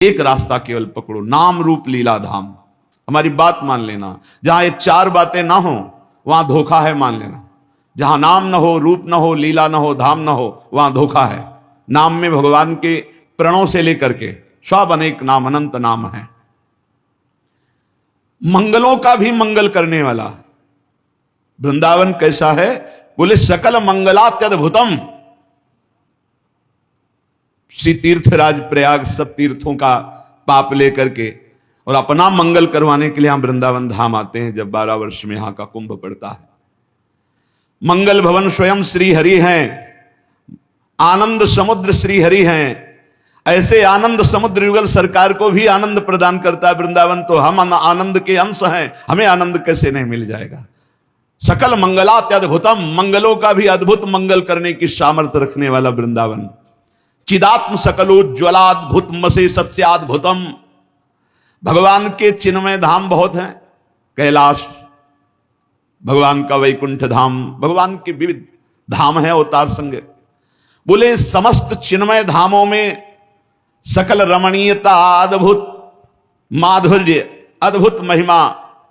एक रास्ता केवल पकड़ो, नाम रूप लीला धाम। हमारी बात मान लेना, जहां ये चार बातें ना हो वहां धोखा है, मान लेना। जहां नाम ना हो, रूप ना हो, लीला ना हो, धाम ना हो, वहां धोखा है। नाम में भगवान के प्रणों से लेकर के सब अनेक नाम, अनंत नाम है। मंगलों का भी मंगल करने वाला वृंदावन कैसा है? बोले सकल मंगलात्यद्भुतम। श्री तीर्थराज प्रयाग सब तीर्थों का पाप लेकर के और अपना मंगल करवाने के लिए यहां वृंदावन धाम आते हैं जब 12 वर्ष में यहां का कुंभ पड़ता है। मंगल भवन स्वयं श्री हरि हैं, आनंद समुद्र श्री हरि हैं। ऐसे आनंद समुद्र युगल सरकार को भी आनंद प्रदान करता है वृंदावन, तो हम आनंद के अंश हैं, हमें आनंद कैसे नहीं मिल जाएगा? सकल मंगलात्यद्भुतम, मंगलों का भी अद्भुत मंगल करने की सामर्थ्य रखने वाला वृंदावन। चिदात्म सकलोज्ज्वलाद्भुत मसे सत्याद्भुतम। भगवान के चिन्मय धाम बहुत हैं। कैलाश भगवान का, वैकुंठ धाम भगवान के विविध धाम है अवतार संग। बोले समस्त चिन्मय धामों में सकल रमणीयता, अद्भुत माधुर्य, अद्भुत महिमा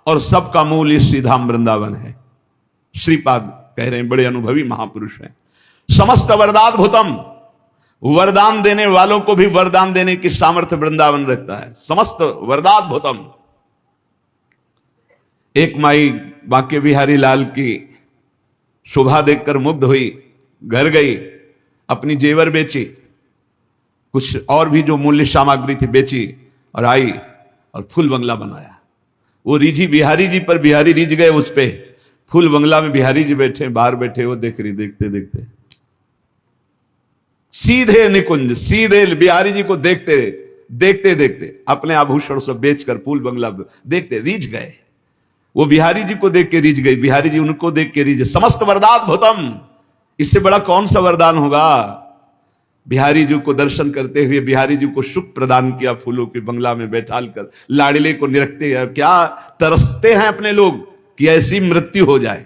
और सबका मूल श्री धाम वृंदावन है। श्रीपाद कह रहे हैं, बड़े अनुभवी महापुरुष हैं। समस्त वरदाद्भुतम, वरदान देने वालों को भी वरदान देने की सामर्थ्य वृंदावन रखता है। समस्त वरदाद्भुतम। एक माई बांके बिहारी लाल की शोभा देखकर मुग्ध हुई, घर गई, अपनी जेवर बेची, कुछ और भी जो मूल्य सामग्री थी बेची और आई और फूल बंगला बनाया। वो रिझी बिहारी जी पर, बिहारी रिझ गए उस पे। फूल बंगला में बिहारी जी बैठे, बाहर बैठे, वो देख रही, देखते देखते सीधे निकुंज, सीधे बिहारी जी को देखते देखते देखते अपने आभूषण सब बेचकर फूल बंगला देखते रिझ गए। वो बिहारी जी को देख के रिझ गई, बिहारी जी उनको देख के रिझ। समस्त वरदाद्भुतम, इससे बड़ा कौन सा वरदान होगा? बिहारी जी को दर्शन करते हुए बिहारी जी को सुख प्रदान किया, फूलों के बंगला में बैठाल कर लाडले को निरखते हैं। क्या तरसते हैं अपने लोग कि ऐसी मृत्यु हो जाए,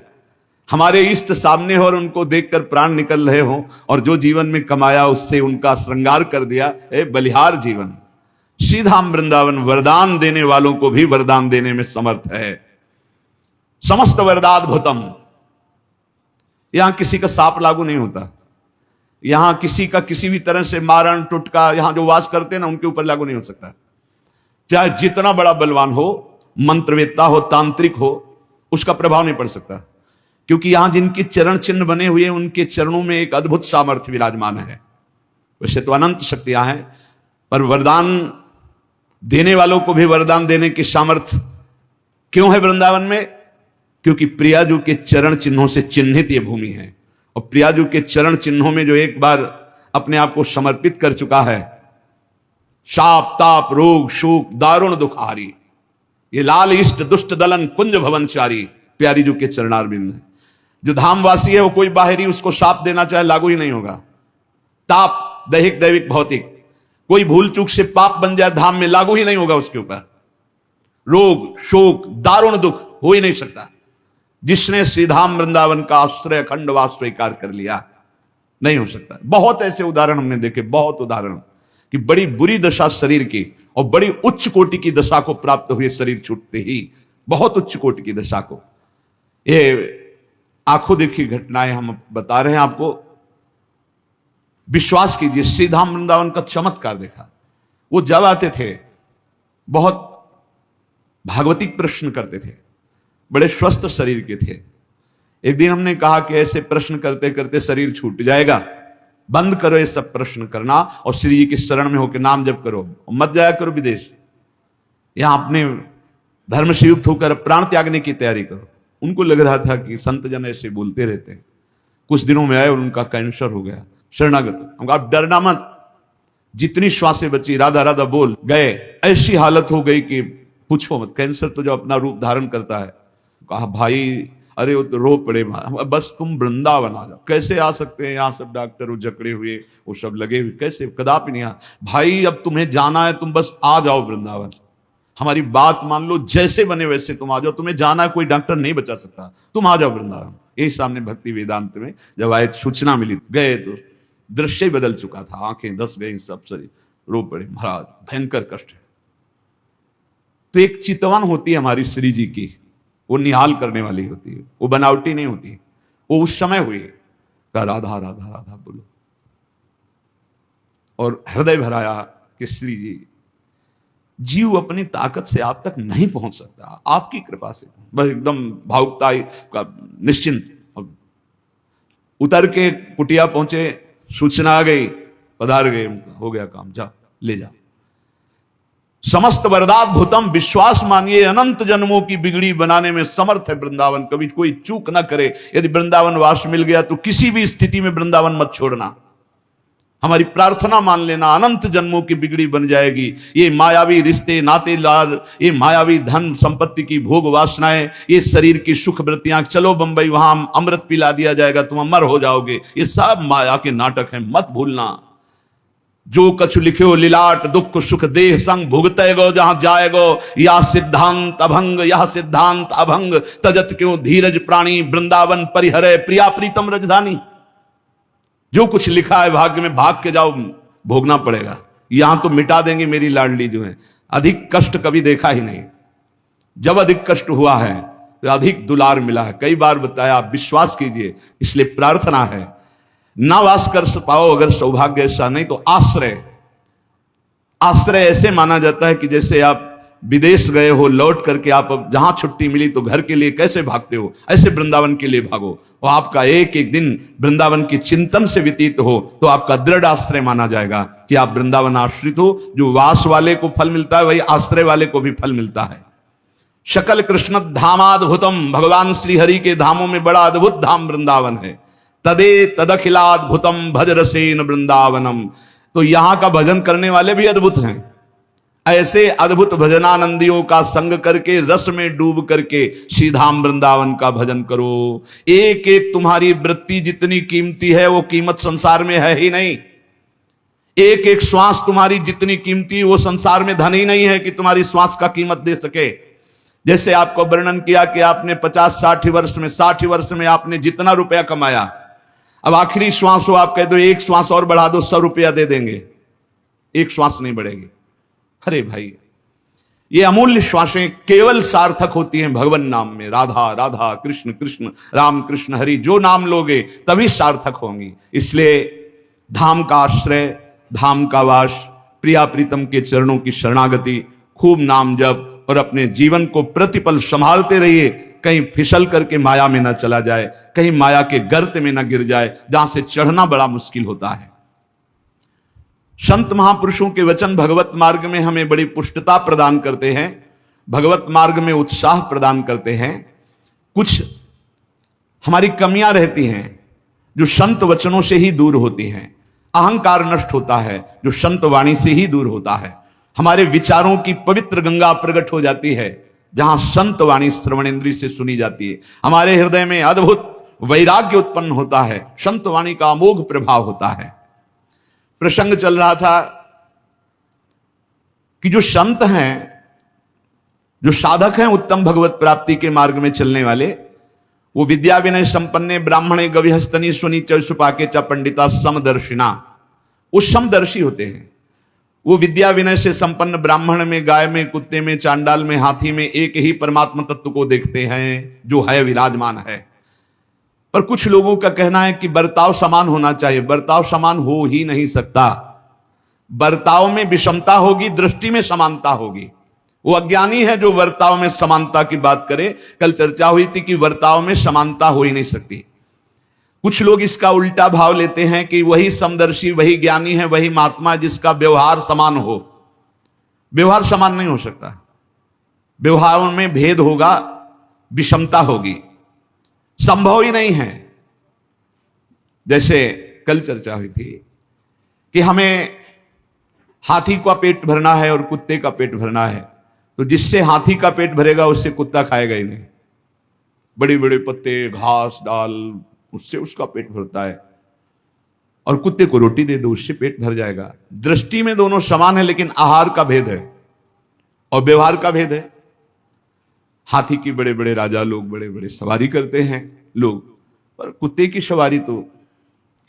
हमारे इष्ट सामने हो और उनको देखकर प्राण निकल रहे हो, और जो जीवन में कमाया उससे उनका श्रृंगार कर दिया। बलिहार जीवन। श्रीधाम वृंदावन वरदान देने वालों को भी वरदान देने में समर्थ है। समस्त वरदाद्भुतम। यहां किसी का साप लागू नहीं होता, यहां किसी का किसी भी तरह से मारण टुटका, यहां जो वास करते हैं ना, उनके ऊपर लागू नहीं हो सकता। चाहे जितना बड़ा बलवान हो, मंत्रवेत्ता हो, तांत्रिक हो, उसका प्रभाव नहीं पड़ सकता, क्योंकि यहां जिनके चरण चिन्ह बने हुए हैं उनके चरणों में एक अद्भुत सामर्थ्य विराजमान है। वैसे तो अनंत शक्तियां हैं, पर वरदान देने वालों को भी वरदान देने की सामर्थ्य क्यों है वृंदावन में? क्योंकि प्रियाजू के चरण चिन्हों से चिन्हित ये भूमि है, और प्रियाजू के चरण चिन्हों में जो एक बार अपने आप को समर्पित कर चुका है, शाप ताप रोग शोक दारुण दुखारी, ये लाल इष्ट दुष्ट दलन कुंज भवनचारी प्यारी जू के चरणारविंद है। जो धामवासी है वो कोई बाहरी उसको शाप देना चाहे लागू ही नहीं होगा। ताप दैहिक दैविक भौतिक, कोई भूल चूक से पाप बन जाए धाम में लागू ही नहीं होगा उसके ऊपर। रोग शोक दारुण दुख हो ही नहीं सकता। जिसने श्रीधाम वृंदावन का आश्रय अखंडवास स्वीकार कर लिया, नहीं हो सकता। बहुत ऐसे उदाहरण हमने देखे, बहुत उदाहरण कि बड़ी बुरी दशा शरीर की और बड़ी उच्च कोटि की दशा को प्राप्त हुए शरीर छूटते ही, बहुत उच्च कोटि की दशा को। ये आंखों देखी घटनाएं हम बता रहे हैं आपको। विश्वास कीजिए, श्रीधाम वृंदावन का चमत्कार देखा। वो जब आते थे बहुत भागवतिक प्रश्न करते थे, बड़े स्वस्थ शरीर के थे। एक दिन हमने कहा कि ऐसे प्रश्न करते करते शरीर छूट जाएगा, बंद करो ये सब प्रश्न करना और श्री जी की शरण में होकर नाम जप करो, मत जाया करो विदेश। यहां अपने धर्म से युक्त होकर प्राण त्यागने की तैयारी करो। उनको लग रहा था कि संत जन ऐसे बोलते रहते हैं। कुछ दिनों में आए और उनका कैंसर हो गया, शरणागत। हम आप डरना मत, जितनी श्वासें बची राधा राधा बोल गए। ऐसी हालत हो गई कि पूछो मत। कैंसर तो जो अपना रूप धारण करता है। कहा भाई, अरे वो तो रो पड़े, बस तुम वृंदावन आ जाओ। कैसे आ सकते हैं, यहाँ सब डॉक्टर वो जकड़े हुए, वो सब लगे हुए, कैसे? कदापि नहीं। भाई अब तुम्हें जाना है, तुम बस आ जाओ वृंदावन, हमारी बात मान लो, जैसे बने वैसे तुम आ जाओ। तुम्हें जाना है, कोई डॉक्टर नहीं बचा सकता, तुम आ जाओ वृंदावन। यही सामने भक्ति वेदांत में जब आए सूचना मिली, गए तो दृश्य बदल चुका था, आंखें धस गई सब शरीर। रो पड़े, महाराज भयंकर कष्ट है। तो एक चितवन होती है हमारी श्री जी की, वो निहाल करने वाली होती है, वो बनावटी नहीं होती, वो उस समय हुई। कहा राधा राधा राधा बोलो, और हृदय भराया कि श्री जी, जीव अपनी ताकत से आप तक नहीं पहुंच सकता, आपकी कृपा से। बस एकदम भावुकता का निश्चिंत। उतर के कुटिया पहुंचे, सूचना आ गई, पधार गए, हो गया काम, जा ले जा। समस्त वरदाद्भुतम, विश्वास मानिए अनंत जन्मों की बिगड़ी बनाने में समर्थ है वृंदावन, कभी कोई चूक ना करे। यदि वृंदावन वास मिल गया तो किसी भी स्थिति में वृंदावन मत छोड़ना, हमारी प्रार्थना मान लेना, अनंत जन्मों की बिगड़ी बन जाएगी। ये मायावी रिश्ते नाते लाल, ये मायावी धन संपत्ति की भोग वासनाएं, ये शरीर की सुख वृत्तियां, चलो बंबई वहां अमृत पिला दिया जाएगा, तुम अमर हो जाओगे, ये सब माया के नाटक हैं, मत भूलना। जो कछु लिख्यो लिलाट, दुख सुख देह संग भुगते गो, जहां जाएगो या सिद्धांत अभंग, यह सिद्धांत अभंग, तजत क्यों धीरज प्राणी, वृंदावन परिहरे प्रिया प्रीतम रजधानी। जो कुछ लिखा है भाग्य में, भाग के जाओ, भोगना पड़ेगा। यहां तो मिटा देंगे मेरी लाडली जो है, अधिक कष्ट कभी देखा ही नहीं। जब अधिक कष्ट हुआ है तो अधिक दुलार मिला है, कई बार बताया, आप विश्वास कीजिए। इसलिए प्रार्थना है, ना वास कर पाओ अगर सौभाग्य ऐसा, नहीं तो आश्रय। आश्रय ऐसे माना जाता है कि जैसे आप विदेश गए हो, लौट करके आप जहां छुट्टी मिली तो घर के लिए कैसे भागते हो, ऐसे वृंदावन के लिए भागो। और आपका एक एक दिन वृंदावन की चिंतन से व्यतीत हो तो आपका दृढ़ आश्रय माना जाएगा कि आप वृंदावन आश्रित हो। जो वास वाले को फल मिलता है वही आश्रय वाले को भी फल मिलता है। शकल कृष्ण धामाद्भुतम, भगवान श्री हरि के धामों में बड़ा अद्भुत धाम वृंदावन है। तदे तदखिलाद्भुतम भज रसेन वृंदावनम, तो यहां का भजन करने वाले भी अद्भुत हैं। ऐसे अद्भुत भजनानंदियों का संग करके, रस में डूब करके श्रीधाम वृंदावन का भजन करो। एक एक तुम्हारी वृत्ति जितनी कीमती है वो कीमत संसार में है ही नहीं। एक एक श्वास तुम्हारी जितनी कीमती, वो संसार में धन ही नहीं है कि तुम्हारी श्वास का कीमत दे सके। जैसे आपको वर्णन किया कि आपने 50-60 वर्ष में, 60 वर्ष में आपने जितना रुपया कमाया, अब आखिरी श्वास हो, आप कह दो एक श्वास और बढ़ा दो, 100 रुपया दे देंगे, एक श्वास नहीं बढ़ेगी। अरे भाई, ये अमूल्य श्वासें केवल सार्थक होती हैं भगवान नाम में। राधा राधा, कृष्ण कृष्ण, राम कृष्ण हरि, जो नाम लोगे तभी सार्थक होंगी। इसलिए धाम का आश्रय, धाम का वास, प्रिया प्रीतम के चरणों की शरणागति, खूब नाम जप, और अपने जीवन को प्रतिपल संभालते रहिए, कहीं फिसल करके माया में ना चला जाए, कहीं माया के गर्त में ना गिर जाए, जहां से चढ़ना बड़ा मुश्किल होता है। संत महापुरुषों के वचन भगवत मार्ग में हमें बड़ी पुष्टता प्रदान करते हैं, भगवत मार्ग में उत्साह प्रदान करते हैं। कुछ हमारी कमियां रहती हैं जो संत वचनों से ही दूर होती हैं। अहंकार नष्ट होता है जो संत वाणी से ही दूर होता है। हमारे विचारों की पवित्र गंगा प्रकट हो जाती है जहां संत वाणी श्रवणेंद्रिय से सुनी जाती है। हमारे हृदय में अद्भुत वैराग्य उत्पन्न होता है, संत वाणी का अमोघ प्रभाव होता है। प्रसंग चल रहा था कि जो संत हैं, जो साधक हैं उत्तम भगवत प्राप्ति के मार्ग में चलने वाले, वो विद्या विनय संपन्ने ब्राह्मणे गविहस्तनी सुनी चुपाके च पंडिता समदर्शिना, वो समदर्शी होते हैं। वो विद्या विनय से संपन्न ब्राह्मण में, गाय में, कुत्ते में, चांडाल में, हाथी में एक ही परमात्मा तत्व को देखते हैं जो है विराजमान है। पर कुछ लोगों का कहना है कि बर्ताव समान होना चाहिए। बर्ताव समान हो ही नहीं सकता। बर्ताव में विषमता होगी, दृष्टि में समानता होगी। वो अज्ञानी है जो बर्ताव में समानता की बात करे। कल चर्चा हुई थी कि बर्ताव में समानता हो ही नहीं सकती। कुछ लोग इसका उल्टा भाव लेते हैं कि वही समदर्शी, वही ज्ञानी है, वही महात्मा जिसका व्यवहार समान हो। व्यवहार समान नहीं हो सकता। व्यवहार में भेद होगा, विषमता होगी, संभव ही नहीं है। जैसे कल चर्चा हुई थी कि हमें हाथी का पेट भरना है और कुत्ते का पेट भरना है, तो जिससे हाथी का पेट भरेगा उससे कुत्ता खाएगा ही नहीं। बड़े बड़े पत्ते, घास, डाल, उससे उसका पेट भरता है। और कुत्ते को रोटी दे दो, उससे पेट भर जाएगा। दृष्टि में दोनों समान है, लेकिन आहार का भेद है और व्यवहार का भेद है। हाथी की बड़े बड़े राजा लोग बड़े बड़े सवारी करते हैं लोग, पर कुत्ते की सवारी तो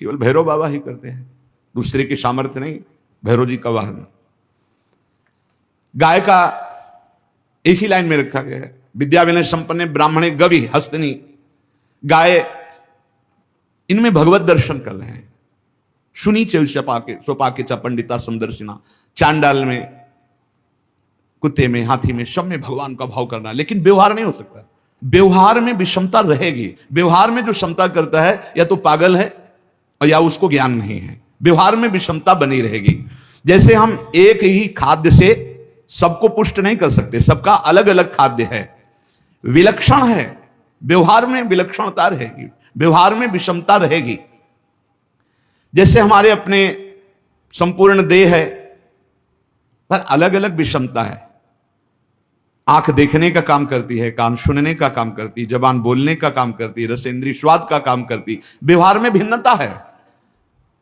केवल भैरव बाबा ही करते हैं, दूसरे के सामर्थ्य नहीं। भैरव जी का वाहन। गाय का एक ही लाइन में रखा गया है, विद्या विनय संपन्न ब्राह्मणे गवि हस्तनी, गाय, इनमें भगवत दर्शन कर रहे हैं। सुनी सोपाके चा पंडिता समदर्शिना, चांडाल में, कुत्ते में, हाथी में, सब में भगवान का भाव करना, लेकिन व्यवहार नहीं हो सकता। व्यवहार में विषमता रहेगी। व्यवहार में जो क्षमता करता है या तो पागल है और या उसको ज्ञान नहीं है। व्यवहार में विषमता बनी रहेगी। जैसे हम एक ही खाद्य से सबको पुष्ट नहीं कर सकते, सबका अलग अलग खाद्य है, विलक्षण है। व्यवहार में विलक्षणता रहेगी, व्यवहार में विषमता रहेगी। जैसे हमारे अपने संपूर्ण देह है पर अलग अलग विषमता है। आंख देखने का काम करती है, कान सुनने का काम करती है, जबान बोलने का काम करती है, रसेंद्री स्वाद का काम करती है। व्यवहार में भिन्नता है।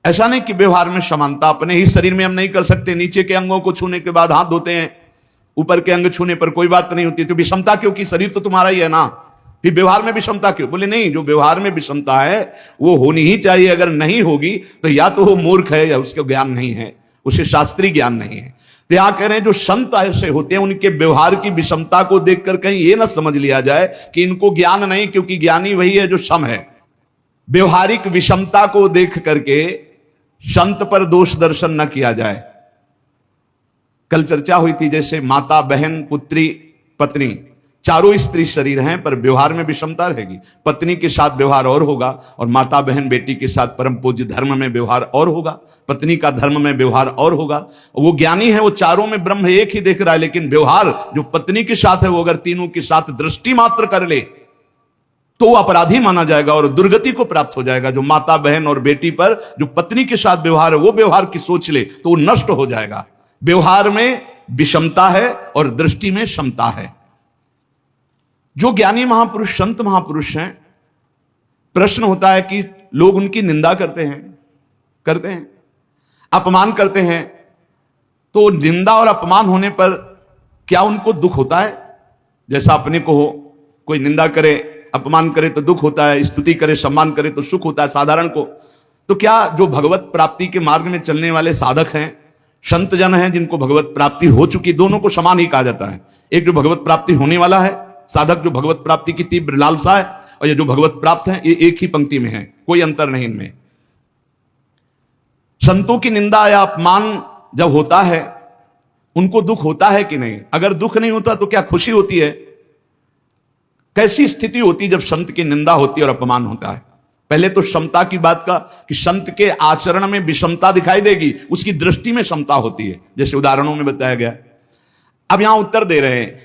ऐसा नहीं कि व्यवहार में समानता। अपने ही शरीर में हम नहीं कर सकते। नीचे के अंगों को छूने के बाद हाथ धोते हैं, ऊपर के अंग छूने पर कोई बात नहीं होती। तो विषमता क्यों? कि शरीर तो तुम्हारा ही है ना, फिर व्यवहार में विषमता क्यों? बोले नहीं, जो व्यवहार में विषमता है वो होनी ही चाहिए। अगर नहीं होगी तो या तो वो मूर्ख है या उसके ज्ञान नहीं है, उसे शास्त्रीय ज्ञान नहीं है। तो यहां कह रहे हैं जो संत ऐसे होते हैं उनके व्यवहार की विषमता को देखकर कहीं ये ना समझ लिया जाए कि इनको ज्ञान नहीं, क्योंकि ज्ञानी वही है जो सम है। व्यवहारिक विषमता को देख करके संत पर दोष दर्शन न किया जाए। कल चर्चा हुई थी, जैसे माता, बहन, पुत्री, पत्नी, चारों स्त्री शरीर हैं पर व्यवहार में विषमता रहेगी। पत्नी के साथ व्यवहार और होगा और माता, बहन, बेटी के साथ परम पूज्य धर्म में व्यवहार और होगा, पत्नी का धर्म में व्यवहार और होगा। वो ज्ञानी है, वो चारों में ब्रह्म एक ही देख रहा है, लेकिन व्यवहार जो पत्नी के साथ है वो अगर तीनों के साथ दृष्टि मात्र कर ले तो वो अपराधी माना जाएगा और दुर्गति को प्राप्त हो जाएगा। जो माता, बहन और बेटी पर जो पत्नी के साथ व्यवहार है वो व्यवहार की सोच ले तो वो नष्ट हो जाएगा। व्यवहार में विषमता है और दृष्टि में समता है। जो ज्ञानी महापुरुष, संत महापुरुष हैं, प्रश्न होता है कि लोग उनकी निंदा करते हैं, अपमान करते हैं, तो निंदा और अपमान होने पर क्या उनको दुख होता है? जैसा अपने को हो, कोई निंदा करे, अपमान करे तो दुख होता है, स्तुति करे, सम्मान करे तो सुख होता है साधारण को। तो क्या जो भगवत प्राप्ति के मार्ग में चलने वाले साधक हैं, संत जन हैं, जिनको भगवत प्राप्ति हो चुकी, दोनों को समान ही कहा जाता है। एक जो भगवत प्राप्ति होने वाला है साधक, जो भगवत प्राप्ति की तीव्र लालसा है, और ये जो भगवत प्राप्त है, ये एक ही पंक्ति में है, कोई अंतर नहीं इनमें। संतों की निंदा या अपमान जब होता है उनको दुख होता है कि नहीं? अगर दुख नहीं होता तो क्या खुशी होती है? कैसी स्थिति होती जब संत की निंदा होती है और अपमान होता है? पहले तो समता की बात का कि संत के आचरण में विषमता दिखाई देगी, उसकी दृष्टि में समता होती है, जैसे उदाहरणों में बताया गया। अब यहां उत्तर दे रहे हैं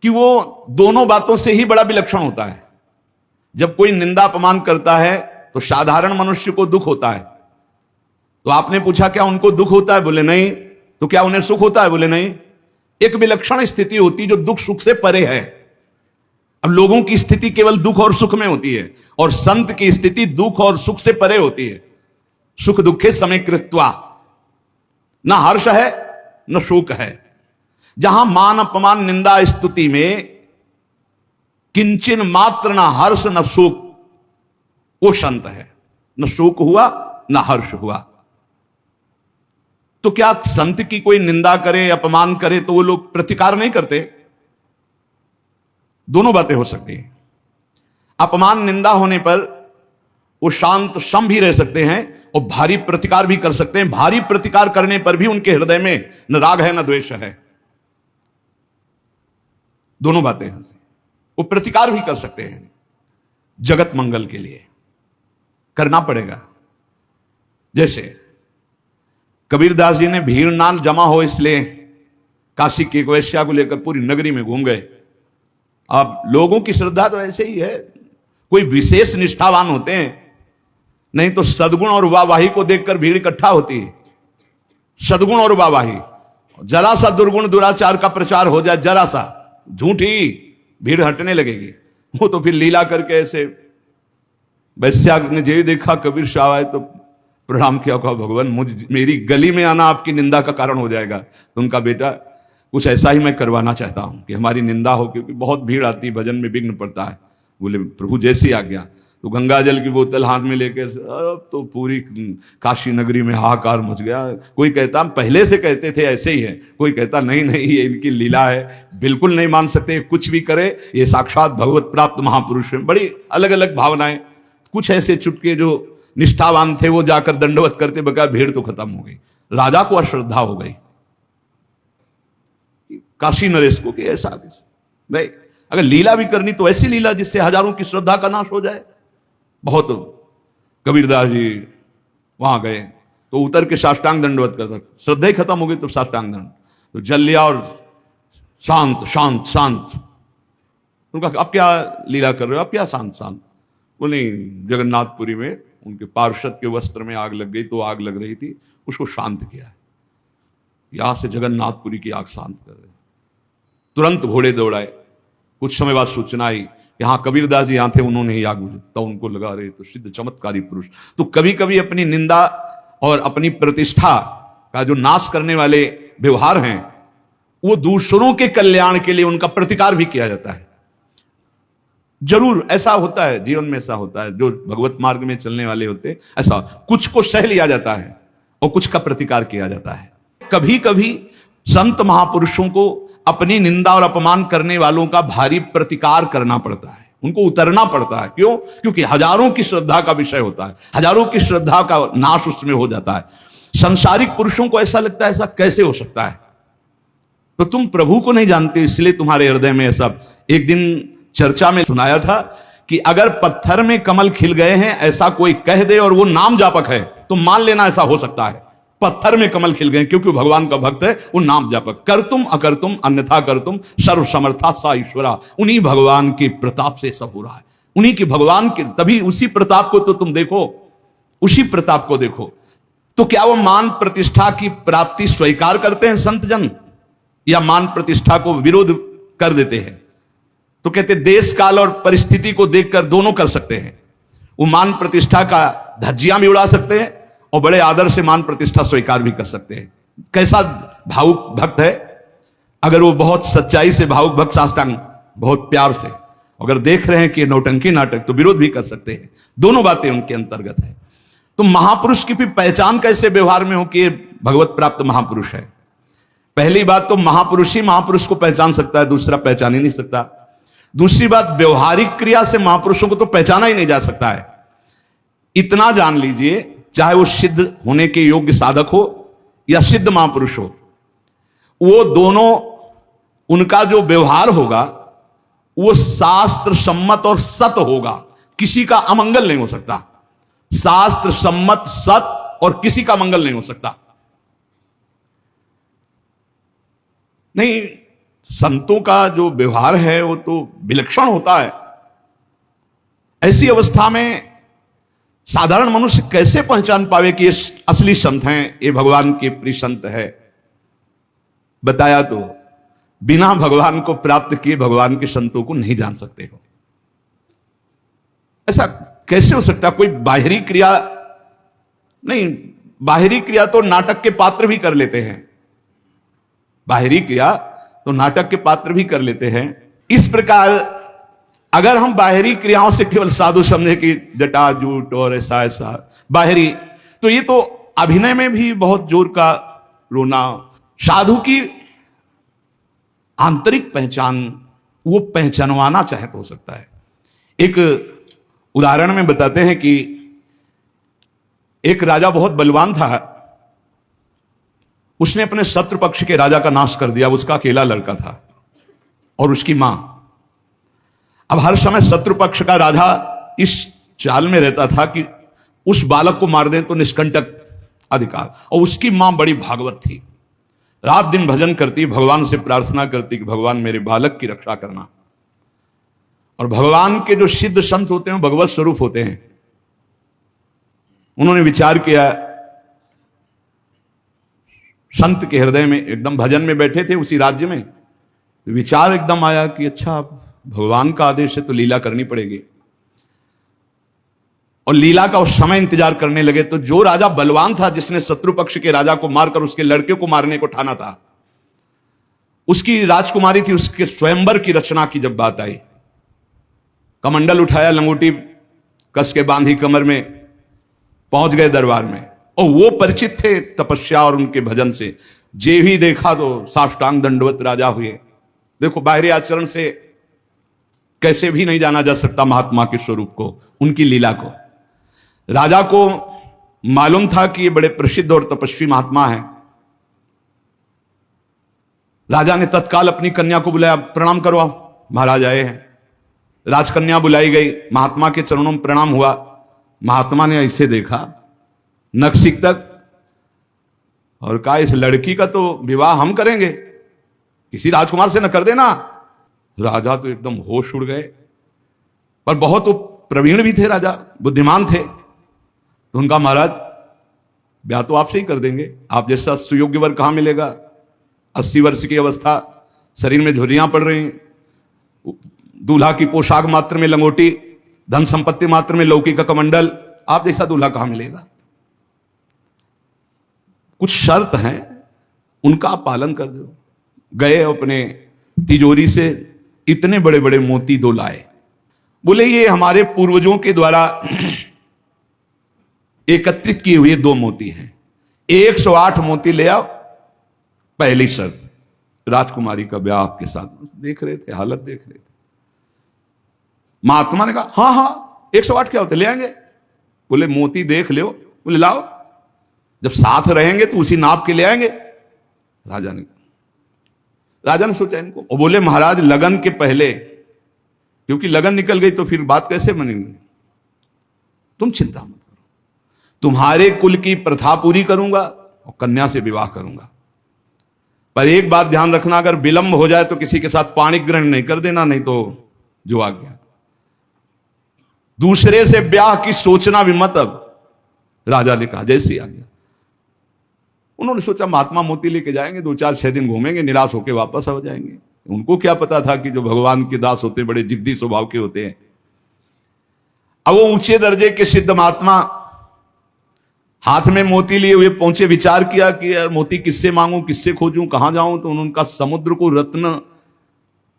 कि वो दोनों बातों से ही बड़ा विलक्षण होता है। जब कोई निंदा अपमान करता है तो साधारण मनुष्य को दुख होता है। तो आपने पूछा क्या उनको दुख होता है? बोले नहीं। तो क्या उन्हें सुख होता है? बोले नहीं। एक विलक्षण स्थिति होती जो दुख सुख से परे है। अब लोगों की स्थिति केवल दुख और सुख में होती है और संत की स्थिति दुख और सुख से परे होती है। सुख दुखे समय कृत्वा, ना हर्ष है न शोक है। जहां मान, अपमान, निंदा, स्तुति में किंचन मात्र ना हर्ष न शोक, वो संत है। न शोक हुआ न हर्ष हुआ। तो क्या संत की कोई निंदा करे, अपमान करे तो वो लोग प्रतिकार नहीं करते? दोनों बातें हो सकती हैं। अपमान, निंदा होने पर वो शांत सम भी रह सकते हैं और भारी प्रतिकार भी कर सकते हैं। भारी प्रतिकार करने पर भी उनके हृदय में न राग है न द्वेष है। दोनों बातें हैं। वो प्रतिकार भी कर सकते हैं। जगत मंगल के लिए करना पड़ेगा। जैसे कबीरदास जी ने भीड़ ना जमा हो इसलिए काशी की एक वैश्या को लेकर पूरी नगरी में घूम गए। अब लोगों की श्रद्धा तो ऐसे ही है, कोई विशेष निष्ठावान होते हैं, नहीं तो सद्गुण और वाहवाही को देखकर भीड़ इकट्ठा होती है। सद्गुण और वाहवाही, जरा सा दुर्गुण दुराचार का प्रचार हो जाए, जरा सा झूठी, भीड़ हटने लगेगी। वो तो फिर लीला करके ऐसे वैश्या ने जे देखा कबीर शाह आए तो प्रणाम किया, कहा भगवान मेरी गली में आना आपकी निंदा का कारण हो जाएगा। तो उनका बेटा कुछ ऐसा ही मैं करवाना चाहता हूं कि हमारी निंदा हो, क्योंकि बहुत भीड़ आती, भजन में विघ्न पड़ता है। बोले प्रभु जैसी आज्ञा। तो गंगा जल की बोतल हाथ में लेके अब तो पूरी काशी नगरी में हाहाकार मच गया। कोई कहता हम पहले से कहते थे ऐसे ही है, कोई कहता नहीं नहीं ये इनकी लीला है, बिल्कुल नहीं मान सकते, कुछ भी करे ये साक्षात भगवत प्राप्त महापुरुष हैं। बड़ी अलग अलग भावनाएं। कुछ ऐसे चुटके जो निष्ठावान थे वो जाकर दंडवत करते, बका भीड़ तो खत्म हो गई, राजा को अश्रद्धा हो गई काशी नरेश को कि ऐसा नहीं, अगर लीला भी करनी तो ऐसी लीला जिससे हजारों की श्रद्धा का नाश हो जाए। बहुत कबीरदास जी वहां गए तो उतर के साष्टांग दंडवत करता, श्रद्धा ही खत्म हो गई तो साष्टांग दंड, तो जल लिया और शांत शांत शांत। उनका अब क्या लीला कर रहे हो, अब क्या शांत शांत? बोले जगन्नाथपुरी में उनके पार्षद के वस्त्र में आग लग गई, तो आग लग रही थी, उसको शांत किया है। यहां से जगन्नाथपुरी की आग शांत कर रहे, तुरंत घोड़े दौड़ाए। कुछ समय बाद सूचना आई, यहां कबीरदास जी यहां थे, उन्होंने ही आग बुझाई, तो उनको लगा रहे तो सिद्ध चमत्कारी पुरुष। तो कभी कभी अपनी निंदा और अपनी प्रतिष्ठा का जो नाश करने वाले व्यवहार हैं, वो दूसरों के कल्याण के लिए उनका प्रतिकार भी किया जाता है। जरूर ऐसा होता है, जीवन में ऐसा होता है, जो भगवत मार्ग में चलने वाले होते, ऐसा कुछ को सह लिया जाता है और कुछ का प्रतिकार किया जाता है। कभी कभी संत महापुरुषों को अपनी निंदा और अपमान करने वालों का भारी प्रतिकार करना पड़ता है, उनको उतरना पड़ता है। क्यों? क्योंकि हजारों की श्रद्धा का विषय होता है, हजारों की श्रद्धा का नाश उसमें हो जाता है। संसारिक पुरुषों को ऐसा लगता है ऐसा कैसे हो सकता है, तो तुम प्रभु को नहीं जानते इसलिए तुम्हारे हृदय में ऐसा। एक दिन चर्चा में सुनाया था कि अगर पत्थर में कमल खिल गए हैं ऐसा कोई कह दे और वो नाम जापक है तो मान लेना ऐसा हो सकता है। पत्थर में कमल खिल गए क्योंकि भगवान का भक्त है, वो नाम जापक। कर तुम अकर तुम अन्यथा कर तुम सर्व समर्था सा ईश्वरा, उन्हीं भगवान के प्रताप से सब हो रहा है, उन्हीं के भगवान के, तभी उसी प्रताप को तो तुम देखो, उसी प्रताप को देखो। तो क्या वो मान प्रतिष्ठा की प्राप्ति स्वीकार करते हैं संत जन, या मान प्रतिष्ठा को विरोध कर देते हैं? तो कहते देश काल और परिस्थिति को देखकर दोनों कर सकते हैं। वो मान प्रतिष्ठा का धज्जियां भी उड़ा सकते हैं और बड़े आदर से मान प्रतिष्ठा स्वीकार भी कर सकते हैं। कैसा भावुक भक्त है, अगर वो बहुत सच्चाई से भावुक भक्त साष्टांग बहुत प्यार से अगर देख रहे हैं कि नौटंकी नाटक, तो विरोध भी कर सकते हैं। दोनों बातें उनके अंतर्गत है। तो महापुरुष की भी पहचान कैसे व्यवहार में हो कि भगवत प्राप्त महापुरुष है? पहली बात तो महापुरुष ही महापुरुष को पहचान सकता है, दूसरा पहचान ही नहीं सकता। दूसरी बात, व्यवहारिक क्रिया से महापुरुषों को तो पहचाना ही नहीं जा सकता है। इतना जान लीजिए, चाहे वो सिद्ध होने के योग्य साधक हो या सिद्ध महापुरुष हो, वो दोनों, उनका जो व्यवहार होगा वो शास्त्र सम्मत और सत होगा, किसी का अमंगल नहीं हो सकता। शास्त्र सम्मत सत और किसी का मंगल नहीं हो सकता। नहीं, संतों का जो व्यवहार है वो तो विलक्षण होता है। ऐसी अवस्था में साधारण मनुष्य कैसे पहचान पावे कि ये असली संत हैं, ये भगवान के प्रिय संत है? बताया तो बिना भगवान को प्राप्त किए भगवान के संतों को नहीं जान सकते हो। ऐसा कैसे हो सकता? कोई बाहरी क्रिया नहीं, बाहरी क्रिया तो नाटक के पात्र भी कर लेते हैं, बाहरी क्रिया तो नाटक के पात्र भी कर लेते हैं। इस प्रकार अगर हम बाहरी क्रियाओं से केवल साधु समझे कि जटा जूट और ऐसा ऐसा बाहरी, तो ये तो अभिनय में भी बहुत जोर का रोना। साधु की आंतरिक पहचान वो पहचानवाना चाहे तो हो सकता है। एक उदाहरण में बताते हैं कि एक राजा बहुत बलवान था, उसने अपने शत्रु पक्ष के राजा का नाश कर दिया। उसका अकेला लड़का था और उसकी मां। अब हर समय शत्रु पक्ष का राजा इस चाल में रहता था कि उस बालक को मार दे तो निष्कंटक अधिकार। और उसकी मां बड़ी भागवत थी, रात दिन भजन करती, भगवान से प्रार्थना करती कि भगवान मेरे बालक की रक्षा करना। और भगवान के जो सिद्ध संत होते हैं भगवत स्वरूप होते हैं। उन्होंने विचार किया, संत के हृदय में, एकदम भजन में बैठे थे उसी राज्य में, तो विचार एकदम आया कि अच्छा भगवान का आदेश है तो लीला करनी पड़ेगी। और लीला का उस समय इंतजार करने लगे। तो जो राजा बलवान था, जिसने शत्रु पक्ष के राजा को मारकर उसके लड़के को मारने को ठाना था, उसकी राजकुमारी थी, उसके स्वयंवर की रचना की जब बात आई, कमंडल उठाया, लंगोटी कस के बांधी कमर में पहुंच गए दरबार में। और वो परिचित थे तपस्या और उनके भजन से, जे भी देखा तो साष्टांग दंडवत राजा हुए। देखो बाहरी आचरण से कैसे भी नहीं जाना जा सकता महात्मा के स्वरूप को, उनकी लीला को। राजा को मालूम था कि ये बड़े प्रसिद्ध और तपस्वी महात्मा हैं। राजा ने तत्काल अपनी कन्या को बुलाया, प्रणाम करवाओ, महाराज आए हैं। राजकन्या बुलाई गई, महात्मा के चरणों में प्रणाम हुआ। महात्मा ने ऐसे देखा नक्सिक तक और कहा, इस लड़की का तो विवाह हम करेंगे, किसी राजकुमार से न कर देना। राजा तो एकदम होश उड़ गए, पर बहुत वो प्रवीण भी थे, राजा बुद्धिमान थे। तो उनका, महाराज ब्याह तो आपसे ही कर देंगे, आप जैसा सुयोग्य वर कहां मिलेगा। 80 वर्ष की अवस्था, शरीर में झुर्रियां पड़ रही, दूल्हा की पोशाक मात्र में लंगोटी, धन संपत्ति मात्र में लौकी का कमंडल, आप जैसा दूल्हा कहां मिलेगा। कुछ शर्त हैं, उनका आप पालन कर दो। गए अपने तिजोरी से इतने बड़े बड़े मोती 2 लाए। बोले ये हमारे पूर्वजों के द्वारा एकत्रित किए हुए 2 मोती हैं, 108 मोती ले आओ। पहली शर्त, राजकुमारी का ब्याह आपके साथ। देख रहे थे, हालत देख रहे थे। महात्मा ने कहा, हाँ हाँ 108 क्या होते, ले आएंगे। बोले मोती देख लो। बोले लाओ, जब साथ रहेंगे तो उसी नाप के ले आएंगे। राजा ने सोचा इनको, और बोले महाराज लगन के पहले, क्योंकि लगन निकल गई तो फिर बात कैसे बनेगी। तुम चिंता मत करो, तुम्हारे कुल की प्रथा पूरी करूंगा और कन्या से विवाह करूंगा। पर एक बात ध्यान रखना, अगर विलंब हो जाए तो किसी के साथ पाणिक ग्रहण नहीं कर देना, नहीं तो जो आ गया। दूसरे से ब्याह की सोचना भी मत। अब राजा ने कहा, जैसे आ गया। उन्होंने सोचा महात्मा मोती लेके जाएंगे, 2-4-6 दिन घूमेंगे, निराश होकर वापस आ जाएंगे। उनको क्या पता था कि जो भगवान के दास होते बड़े जिद्दी स्वभाव के होते हैं। अब वो ऊंचे दर्जे के सिद्ध महात्मा हाथ में मोती लिए हुए पहुंचे। विचार किया कि यार मोती किससे मांगूं, किससे खोजूं, कहां जाऊं। तो उनका समुद्र को रत्न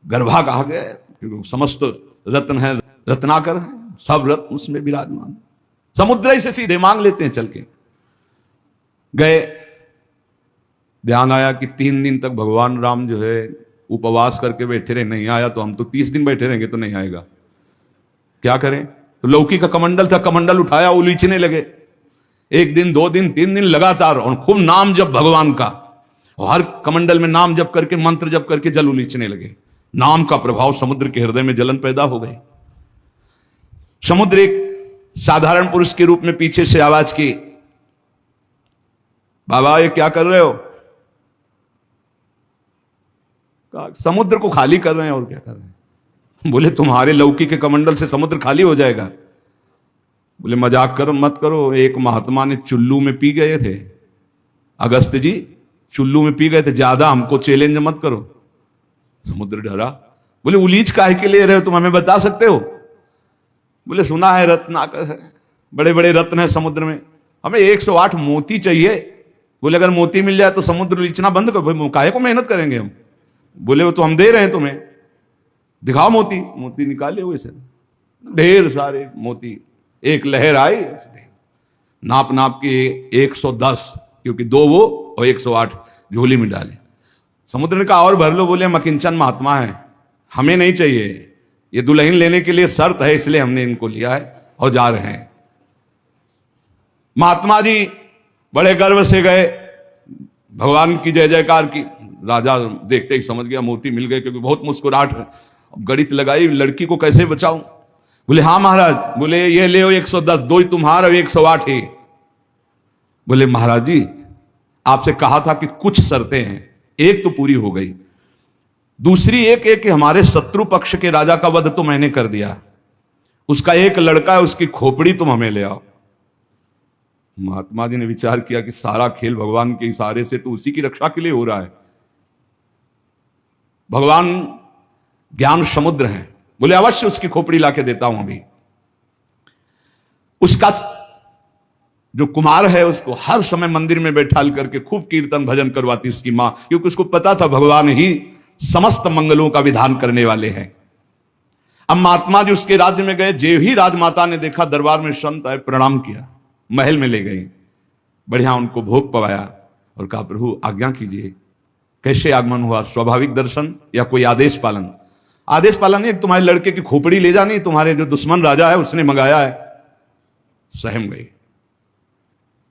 गर्भा कहा गया, क्योंकि समस्त रत्न है, रत्नाकर है, सब रत्न उसमें विराजमान। समुद्र ही से सीधे मांग लेते हैं चल के। गए, ध्यान आया कि 3 दिन तक भगवान राम जो है उपवास करके बैठे रहे, नहीं आया तो हम तो 30 दिन बैठे रहेंगे तो नहीं आएगा, क्या करें। तो लौकी का कमंडल था, कमंडल उठाया, उलीचने लगे। 1 दिन 2 दिन 3 दिन लगातार, और खूब नाम जप भगवान का, और हर कमंडल में नाम जप करके, मंत्र जप करके जल उलीचने लगे। नाम का प्रभाव समुद्र के हृदय में जलन पैदा हो गई। समुद्र एक साधारण पुरुष के रूप में पीछे से आवाज की, बाबा ये क्या कर रहे हो। समुद्र को खाली कर रहे हैं, और क्या कर रहे हैं। बोले तुम्हारे लौकी के कमंडल से समुद्र खाली हो जाएगा। बोले मजाक करो मत करो, एक महात्मा ने चुल्लू में पी गए थे, अगस्त जी चुल्लू में पी गए थे, ज्यादा हमको चैलेंज मत करो। समुद्र डरा, बोले उलीच काहे के ले रहे हो, तुम हमें बता सकते हो। बोले सुना है रत्नाकर है, बड़े बड़े रत्न है समुद्र में, हमें 108 मोती चाहिए। बोले अगर मोती मिल जाए तो समुद्र उलीचना बंद करो, काहे को मेहनत करेंगे हम। बोले वो तो हम दे रहे हैं तुम्हें, दिखाओ मोती। मोती निकाले हुए से ढेर सारे मोती, एक लहर आई, नाप नाप के 110, क्योंकि 2 वो और 108 झोली में डाले। समुद्र ने कहा और भर लो। बोले हम अकिंचन महात्मा है, हमें नहीं चाहिए, ये दुल्हन लेने के लिए शर्त है, इसलिए हमने इनको लिया है और जा रहे हैं। महात्मा जी बड़े गर्व से गए, भगवान की जय जयकार की। राजा देखते ही समझ गया मोती मिल गए, क्योंकि बहुत मुस्कुराहट है। गणित लगाई, लड़की को कैसे बचाऊं। बोले हाँ महाराज। बोले ये ले 110, 2 ही तुम्हारा, 108 ही। बोले महाराज जी आपसे कहा था कि कुछ शर्तें हैं, एक तो पूरी हो गई, दूसरी एक कि हमारे शत्रु पक्ष के राजा का वध तो मैंने कर दिया, उसका एक लड़का है, उसकी खोपड़ी तुम हमें ले आओ। महात्मा जी ने विचार किया कि सारा खेल भगवान के इशारे से तो उसी की रक्षा के लिए हो रहा है। भगवान ज्ञान समुद्र है। बोले अवश्य उसकी खोपड़ी लाके देता हूं अभी। उसका जो कुमार है उसको हर समय मंदिर में बैठाल करके खूब कीर्तन भजन करवाती उसकी मां, क्योंकि उसको पता था भगवान ही समस्त मंगलों का विधान करने वाले हैं। अब महात्मा जी उसके राज्य में गए, जे ही राजमाता ने देखा दरबार में संत आए, प्रणाम किया, महल में ले गई, बढ़िया उनको भोग पवाया और कहा प्रभु आज्ञा कीजिए, कैसे आगमन हुआ, स्वाभाविक दर्शन या कोई आदेश पालन? आदेश पालन नहीं, तुम्हारे लड़के की खोपड़ी ले जानी, तुम्हारे जो दुश्मन राजा है उसने मंगाया है। सहम गई।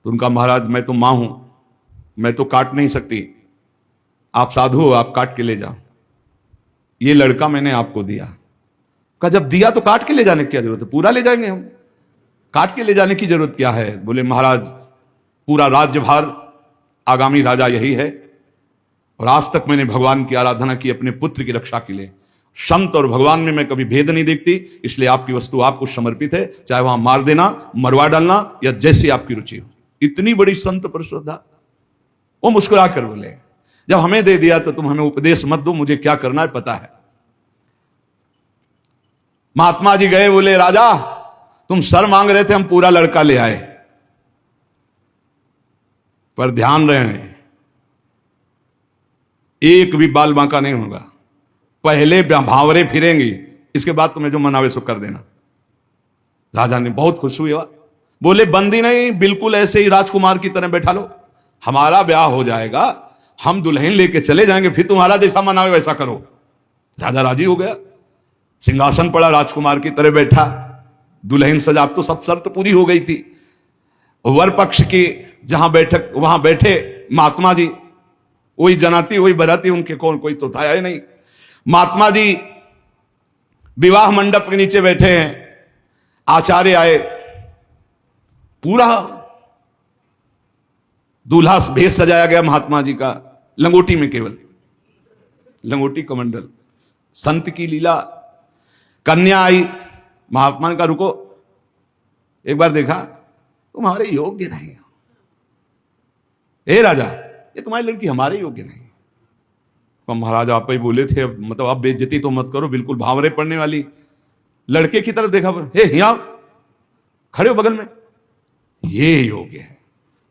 तो उनका महाराज मैं तो मां हूं, मैं तो काट नहीं सकती, आप साधु हो, आप काट के ले जाओ, ये लड़का मैंने आपको दिया। कहा जब दिया तो काट के ले जाने की क्या जरूरत है, पूरा ले जाएंगे हम, काट के ले जाने की जरूरत क्या है? बोले महाराज पूरा राज्यभार आगामी राजा यही है, और आज तक मैंने भगवान की आराधना की अपने पुत्र की रक्षा के लिए। संत और भगवान में मैं कभी भेद नहीं देखती, इसलिए आपकी वस्तु आपको समर्पित है, चाहे वहां मार देना, मरवा डालना, या जैसे आपकी रुचि हो। इतनी बड़ी संत पर श्रद्धा। वो मुस्कुरा कर बोले जब हमें दे दिया तो तुम हमें उपदेश मत दो, मुझे क्या करना है पता है। महात्मा जी गए, बोले राजा तुम सर मांग रहे थे, हम पूरा लड़का ले आए, पर ध्यान रहे एक भी बाल बांका नहीं होगा, पहले भावरे फिरेंगी, इसके बाद तुम्हें जो मनावे सो कर देना। राजा ने बहुत खुश हुआ, बोले बंदी नहीं, बिल्कुल ऐसे ही राजकुमार की तरह बैठा लो, हमारा ब्याह हो जाएगा, हम दुल्हन लेके चले जाएंगे, फिर तुम्हारा जैसा मनावे वैसा करो। राजा राजी हो गया, सिंहासन पड़ा, राजकुमार की तरह बैठा, दुल्हन सजा, तो सब शर्त पूरी हो गई थी। वर पक्ष की जहां बैठक वहां बैठे महात्मा जी, वही जनाती वही बराती, उनके कौन कोई तो था ही नहीं। महात्मा जी विवाह मंडप के नीचे बैठे हैं, आचार्य आए, पूरा दूल्हा भेष सजाया गया महात्मा जी का, लंगोटी में, केवल लंगोटी कमंडल, संत की लीला। कन्या आई, महात्मा ने कहा रुको, एक बार देखा तुम्हारे योग्य नहीं हो, ए राजा ये तुम्हारी लड़की हमारे योग्य नहीं। तो महाराज आप ही बोले थे, मतलब आप बेइज्जती तो मत करो, बिल्कुल भावरे पड़ने वाली। लड़के की तरफ देखा, हे यहाँ खड़े हो बगल में, ये योग्य है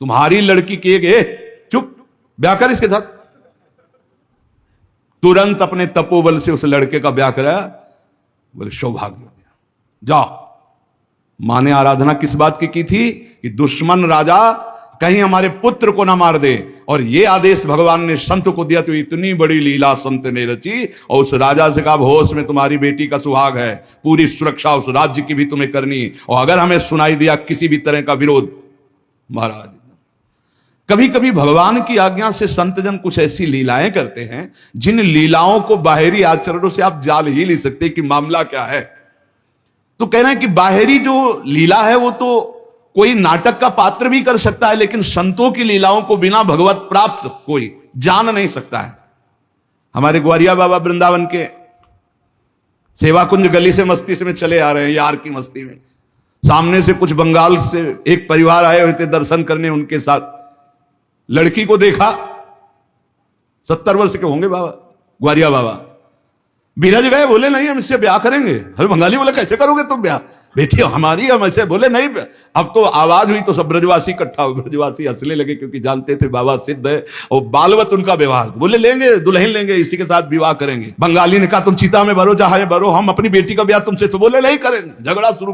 तुम्हारी लड़की की एक, चुप, ब्याह कर इसके साथ। तुरंत अपने तपोबल से उस लड़के का ब्याह कराया। बोले सौभाग्य हो गया, जाओ। मां ने आराधना किस बात की थी कि दुश्मन राजा कहीं हमारे पुत्र को ना मार दे, और ये आदेश भगवान ने संत को दिया। तो इतनी बड़ी लीला संत ने रची, और उस राजा से कहा होश में तुम्हारी बेटी का सुहाग है, पूरी सुरक्षा उस राज्य की भी तुम्हें करनी, और अगर हमें सुनाई दिया किसी भी तरह का विरोध, महाराज। कभी कभी भगवान की आज्ञा से संतजन कुछ ऐसी लीलाएं करते हैं जिन लीलाओं को बाहरी आचरणों से आप जान ही नहीं सकते कि मामला क्या है। तो कह रहे हैं कि बाहरी जो लीला है वो तो कोई नाटक का पात्र भी कर सकता है, लेकिन संतों की लीलाओं को बिना भगवत प्राप्त कोई जान नहीं सकता है। हमारे ग्वारिया बाबा वृंदावन के सेवा कुंज गली से मस्ती से में चले आ रहे हैं, यार की मस्ती में, सामने से कुछ बंगाल से एक परिवार आए हुए थे दर्शन करने, उनके साथ लड़की को देखा, 70 वर्ष के होंगे बाबा, ग्वारिया बाबा। बिरज गए, बोले नहीं हम इससे ब्याह करेंगे। अरे बंगाली बोले कैसे करोगे तुम ब्याह, बेटी हमारी, हम ऐसे बोले नहीं। अब तो आवाज हुई तो सब ब्रजवासी इकट्ठा हो, ब्रजवासी हंसने लगे क्योंकि जानते थे बाबा सिद्ध है और बालवत उनका व्यवहार। बोले लेंगे, दुल्हन लेंगे, इसी के साथ विवाह करेंगे। बंगाली ने कहा तुम चिता में भरो, चाहे भरो, हम अपनी बेटी का ब्याह तुमसे, तो बोले नहीं करेंगे। झगड़ा शुरू।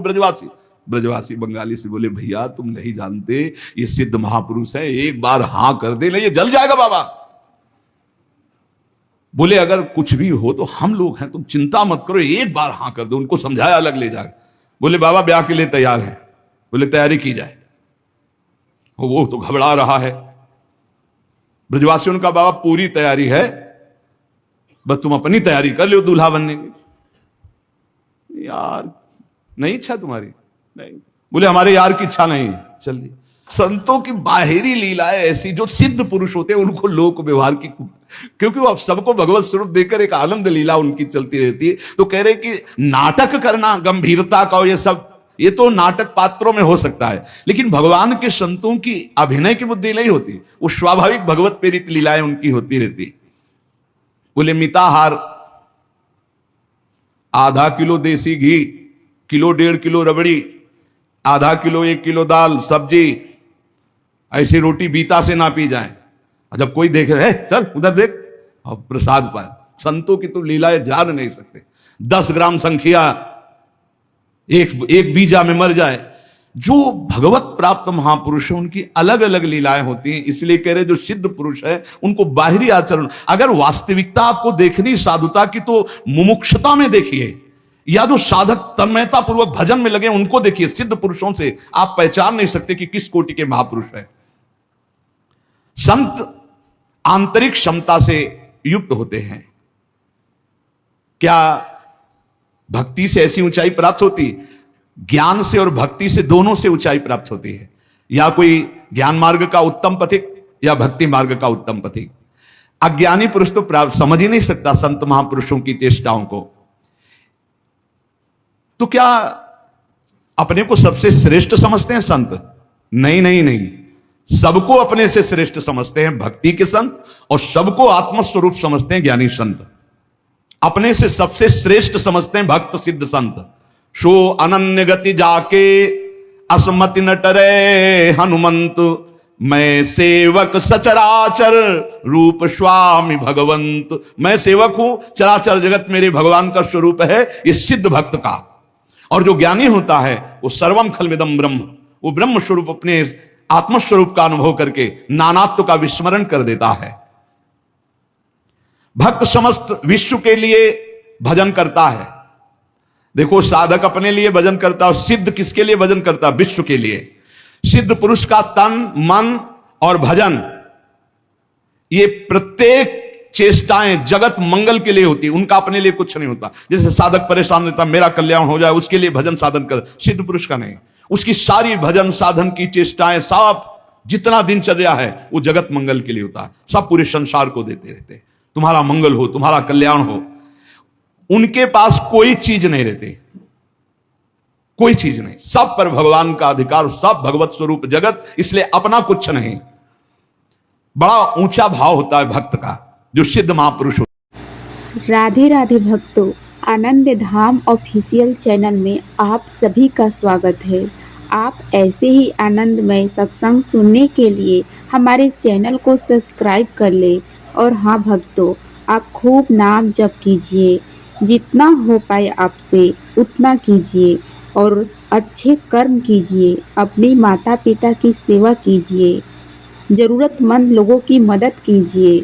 ब्रजवासी बंगाली से बोले भैया तुम नहीं जानते, ये सिद्ध महापुरुष है, एक बार हां कर दे, नहीं ये जल जाएगा बाबा। बोले अगर कुछ भी हो तो हम लोग हैं, तुम चिंता मत करो, एक बार हां कर दो। उनको समझाया, अलग ले जाए। बोले बाबा ब्याह के लिए तैयार है। बोले तैयारी की जाए। वो तो घबरा रहा है। ब्रजवासियों का बाबा पूरी तैयारी है, बस तुम अपनी तैयारी कर लो दूल्हा बनने की। यार नहीं इच्छा तुम्हारी? नहीं। बोले हमारे यार की इच्छा नहीं। चलिए, संतों की बाहरी लीलाएं ऐसी, जो सिद्ध पुरुष होते हैं उनको लोक व्यवहार की, क्योंकि वो अब सबको भगवत स्वरूप देकर एक आनंद लीला उनकी चलती रहती है। तो कह रहे कि नाटक करना, गंभीरता का, ये सब ये तो नाटक पात्रों में हो सकता है, लेकिन भगवान के संतों की अभिनय की बुद्धि नहीं होती, वो स्वाभाविक भगवत प्रेरित लीलाएं उनकी होती रहती। बोले मिताहार, आधा किलो देसी घी, किलो 1.5 किलो रबड़ी, आधा किलो 1 किलो दाल सब्जी, ऐसी रोटी बीता से ना पी जाए। जब कोई देखे है चल उधर देख, और प्रसाद पाए। संतों की तो लीलाएं जान नहीं सकते। 10 ग्राम संख्या एक एक बीजा में मर जाए। जो भगवत प्राप्त महापुरुष है उनकी अलग अलग लीलाएं होती हैं। इसलिए कह रहे जो सिद्ध पुरुष है उनको बाहरी आचरण, अगर वास्तविकता आपको देखनी साधुता की तो मुमुक्षुता में देखिए, या जो साधक तन्मयता पूर्वक भजन में लगे उनको देखिए। सिद्ध पुरुषों से आप पहचान नहीं सकते कि किस कोटि के महापुरुष है। संत आंतरिक क्षमता से युक्त होते हैं। क्या भक्ति से ऐसी ऊंचाई प्राप्त होती? ज्ञान से और भक्ति से, दोनों से ऊंचाई प्राप्त होती है। या कोई ज्ञान मार्ग का उत्तम पथिक या भक्ति मार्ग का उत्तम पथिक। अज्ञानी पुरुष तो प्राप्त समझ ही नहीं सकता संत महापुरुषों की चेष्टाओं को। तो क्या अपने को सबसे श्रेष्ठ समझते हैं संत? नहीं नहीं नहीं, सबको अपने से श्रेष्ठ समझते हैं भक्ति के संत, और सबको आत्मस्वरूप समझते हैं ज्ञानी संत। अपने से सबसे श्रेष्ठ समझते हैं भक्त सिद्ध संत। सो अनन्य गति जाके असमति न टरे हनुमंत, मैं सेवक सचराचर रूप स्वामी भगवंत। मैं सेवक हूं, चराचर जगत मेरे भगवान का स्वरूप है, ये सिद्ध भक्त का। और जो ज्ञानी होता है वो सर्वम खलविदम ब्रह्म, वो ब्रह्म स्वरूप अपने आत्मस्वरूप का अनुभव करके नानात्व का विस्मरण कर देता है। भक्त समस्त विश्व के लिए भजन करता है। देखो, साधक अपने लिए भजन करता है, सिद्ध किसके लिए भजन करता है? विश्व के लिए। सिद्ध पुरुष का तन मन और भजन, ये प्रत्येक चेष्टाएं जगत मंगल के लिए होती है, उनका अपने लिए कुछ नहीं होता। जैसे साधक परेशान रहता, मेरा कल्याण हो जाए, उसके लिए भजन साधन कर। सिद्ध पुरुष का नहीं, उसकी सारी भजन साधन की चेष्टाएं, सब जितना दिनचर्या है वो जगत मंगल के लिए होता है। सब पूरे संसार को देते रहते, तुम्हारा मंगल हो, तुम्हारा कल्याण हो। उनके पास कोई चीज नहीं रहती, कोई चीज नहीं, सब पर भगवान का अधिकार, सब भगवत स्वरूप जगत, इसलिए अपना कुछ नहीं। बड़ा ऊंचा भाव होता है भक्त का, जो सिद्ध महापुरुष होता। राधे राधे भक्तों, आनंद धाम ऑफिशियल चैनल में आप सभी का स्वागत है। आप ऐसे ही आनंदमय सत्संग सुनने के लिए हमारे चैनल को सब्सक्राइब कर ले। और हाँ भक्तों, आप खूब नाम जप कीजिए, जितना हो पाए आपसे उतना कीजिए, और अच्छे कर्म कीजिए, अपने माता पिता की सेवा कीजिए, ज़रूरतमंद लोगों की मदद कीजिए।